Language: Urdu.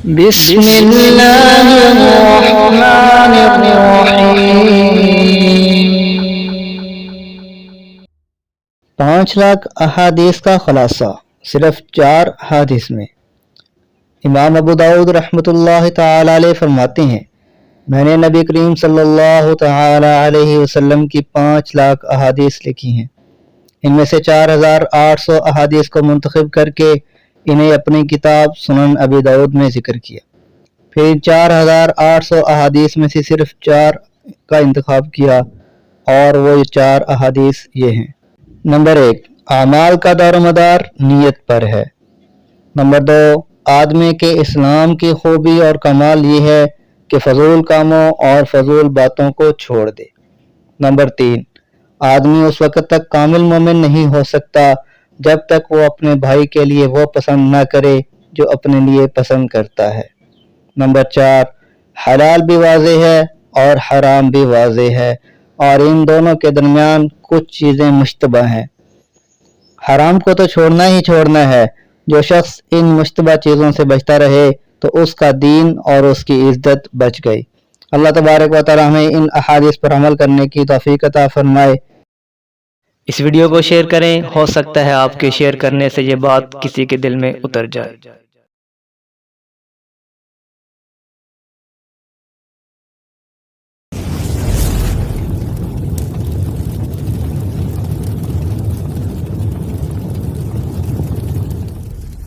بسم اللہ الرحمن الرحیم۔ 5 لاکھ احادیث کا خلاصہ صرف 4 احادیث میں۔ امام ابو داؤد رحمۃ اللہ تعالی علیہ فرماتے ہیں، میں نے نبی کریم صلی اللہ تعالی علیہ وسلم کی 5 لاکھ احادیث لکھی ہیں۔ ان میں سے 4800 احادیث کو منتخب کر کے انہیں اپنی کتاب سنن ابی داؤد میں ذکر کیا۔ پھر 4800 احادیث میں سے صرف 4 کا انتخاب کیا، اور وہ 4 احادیث یہ ہیں۔ نمبر 1، اعمال کا دار و مدار نیت پر ہے۔ نمبر 2، آدمی کے اسلام کی خوبی اور کمال یہ ہے کہ فضول کاموں اور فضول باتوں کو چھوڑ دے۔ نمبر 3، آدمی اس وقت تک کامل مومن نہیں ہو سکتا جب تک وہ اپنے بھائی کے لیے وہ پسند نہ کرے جو اپنے لیے پسند کرتا ہے۔ نمبر 4، حلال بھی واضح ہے اور حرام بھی واضح ہے، اور ان دونوں کے درمیان کچھ چیزیں مشتبہ ہیں۔ حرام کو تو چھوڑنا ہی چھوڑنا ہے۔ جو شخص ان مشتبہ چیزوں سے بچتا رہے تو اس کا دین اور اس کی عزت بچ گئی۔ اللہ تبارک و تعالی ہمیں ان احادیث پر عمل کرنے کی توفیق عطا فرمائے۔ اس ویڈیو کو شیئر کریں، ہو سکتا ہے آپ کے شیئر کرنے سے یہ بات کسی کے دل میں اتر جائے۔